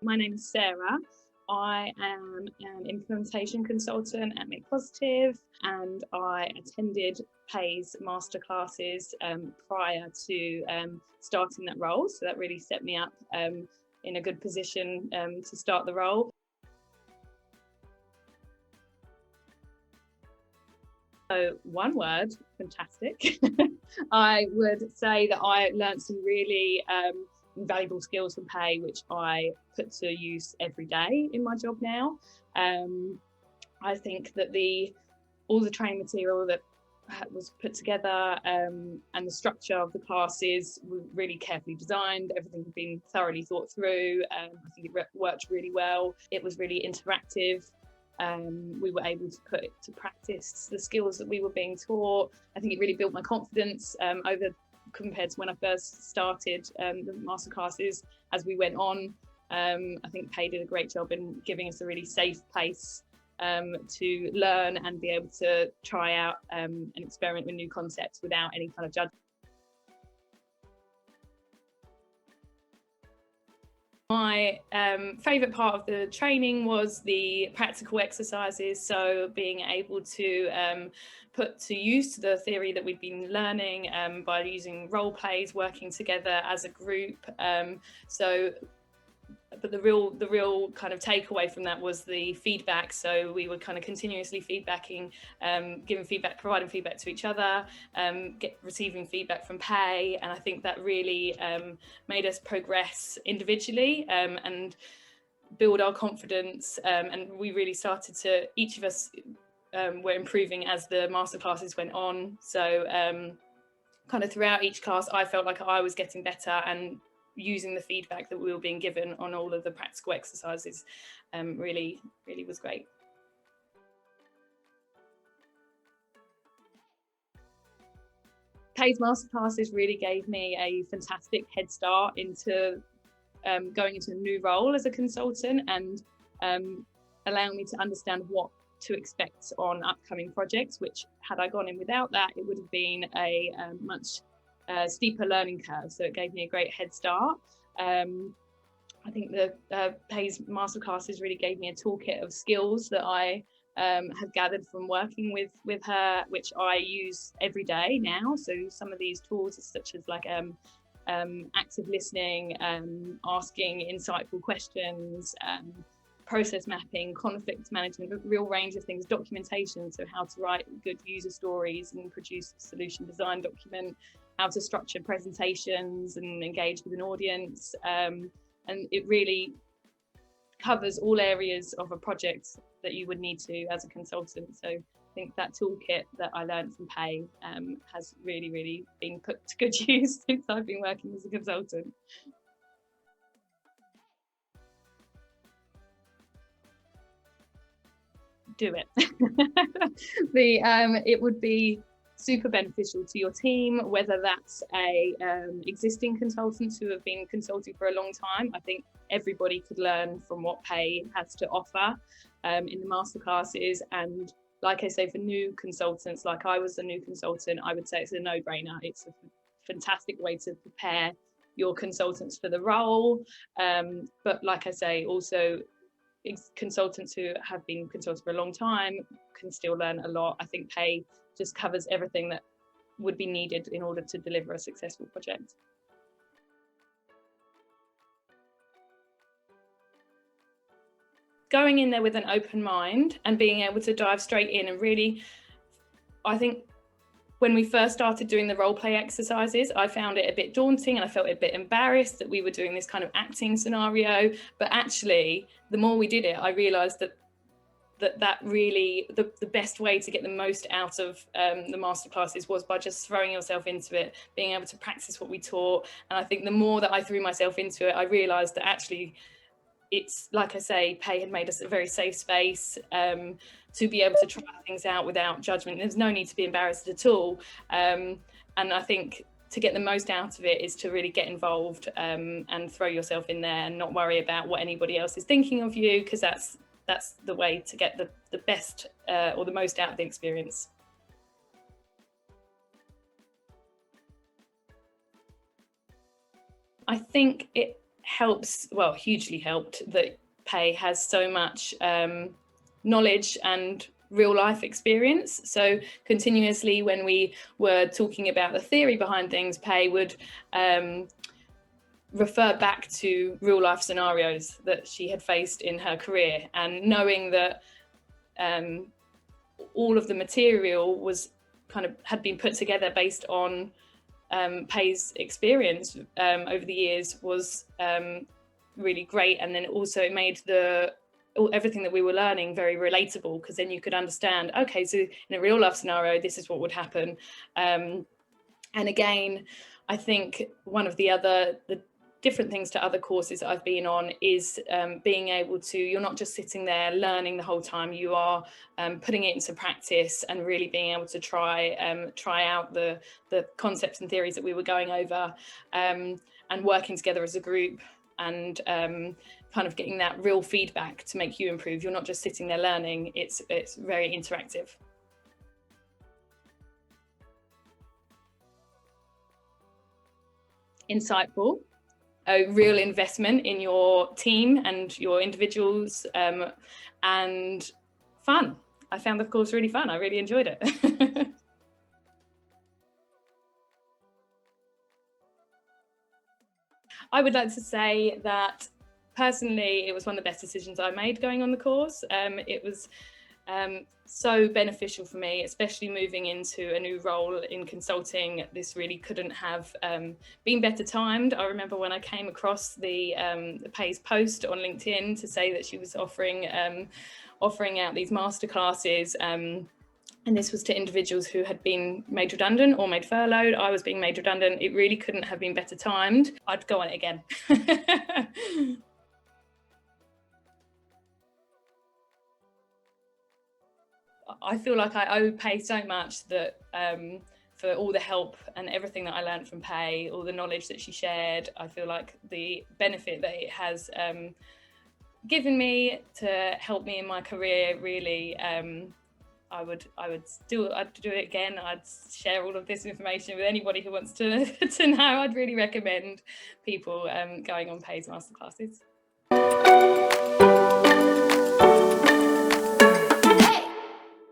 My name is Sarah. I am an implementation consultant at Make Positive, and I attended Pay's masterclasses prior to starting that role. So that really set me up in a good position to start the role. So one word, fantastic. I would say that I learned some really invaluable skills from Pay, which I put to use every day in my job now. I think that all the training material that was put together and the structure of the classes were really carefully designed. Everything had been thoroughly thought through. I think it worked really well. It was really interactive. We were able to put to practice the skills that we were being taught. I think it really built my confidence compared to when I first started the masterclasses as we went on. I think Pay did a great job in giving us a really safe place to learn and be able to try out and experiment with new concepts without any kind of judgment. My favourite part of the training was the practical exercises, so being able to put to use the theory that we've been learning by using role plays, working together as a group. But the real kind of takeaway from that was the feedback. So we were kind of continuously feedbacking, giving feedback, providing feedback to each other, receiving feedback from Pay. And I think that really made us progress individually and build our confidence. And we really started to, each of us were improving as the masterclasses went on. So kind of throughout each class, I felt like I was getting better, and using the feedback that we were being given on all of the practical exercises really was great. Pay's masterclasses really gave me a fantastic head start into going into a new role as a consultant, and allowing me to understand what to expect on upcoming projects, which had I gone in without that, it would have been a much steeper learning curve. So it gave me a great head start. I think the Pay's masterclasses really gave me a toolkit of skills that I have gathered from working with her, which I use every day now. So some of these tools are such as like active listening, asking insightful questions, process mapping, conflict management, a real range of things, documentation, so how to write good user stories and produce a solution design document, how to structure presentations and engage with an audience. And it really covers all areas of a project that you would need to as a consultant. So I think that toolkit that I learned from Pay has really been put to good use since I've been working as a consultant. Do it. It would be super beneficial to your team, whether that's existing consultants who have been consulting for a long time. I think everybody could learn from what Pay has to offer in the masterclasses. And like I say, for new consultants, like I was a new consultant, I would say it's a no-brainer. It's a fantastic way to prepare your consultants for the role. But like I say, also consultants who have been consultants for a long time can still learn a lot. I think Pay just covers everything that would be needed in order to deliver a successful project. Going in there with an open mind and being able to dive straight in, and really, I think when we first started doing the role play exercises, I found it a bit daunting and I felt a bit embarrassed that we were doing this kind of acting scenario. But actually, the more we did it, I realised that really the best way to get the most out of the masterclasses was by just throwing yourself into it, being able to practice what we taught. And I think the more that I threw myself into it, I realised that actually it's, like I say, Pay had made us a very safe space to be able to try things out without judgment. There's no need to be embarrassed at all. And I think to get the most out of it is to really get involved and throw yourself in there and not worry about what anybody else is thinking of you, because that's the way to get the best or the most out of the experience. I think helps, well, hugely helped that Pay has so much knowledge and real life experience. So continuously when we were talking about the theory behind things, Pay would refer back to real life scenarios that she had faced in her career, and knowing that all of the material was had been put together based on Pay's experience over the years was really great. And then also it made everything that we were learning very relatable, because then you could understand, okay, so in a real life scenario, this is what would happen. And again, I think one of the different things to other courses that I've been on is being able to, you're not just sitting there learning the whole time, you are putting it into practice and really being able to try out the concepts and theories that we were going over, and working together as a group, and kind of getting that real feedback to make you improve. You're not just sitting there learning, it's very interactive. Insightful. A real investment in your team and your individuals, and fun. I found the course really fun. I really enjoyed it. I would like to say that personally, it was one of the best decisions I made going on the course. It was so beneficial for me, especially moving into a new role in consulting. This really couldn't have been better timed. I remember when I came across the Pay's post on LinkedIn to say that she was offering out these masterclasses, and this was to individuals who had been made redundant or made furloughed. I was being made redundant. It really couldn't have been better timed. I'd go on it again. I feel like I owe Pay so much, that for all the help and everything that I learned from Pay, all the knowledge that she shared, I feel like the benefit that it has given me to help me in my career, really, I'd do it again. I'd share all of this information with anybody who wants to know. I'd really recommend people going on Pay's masterclasses.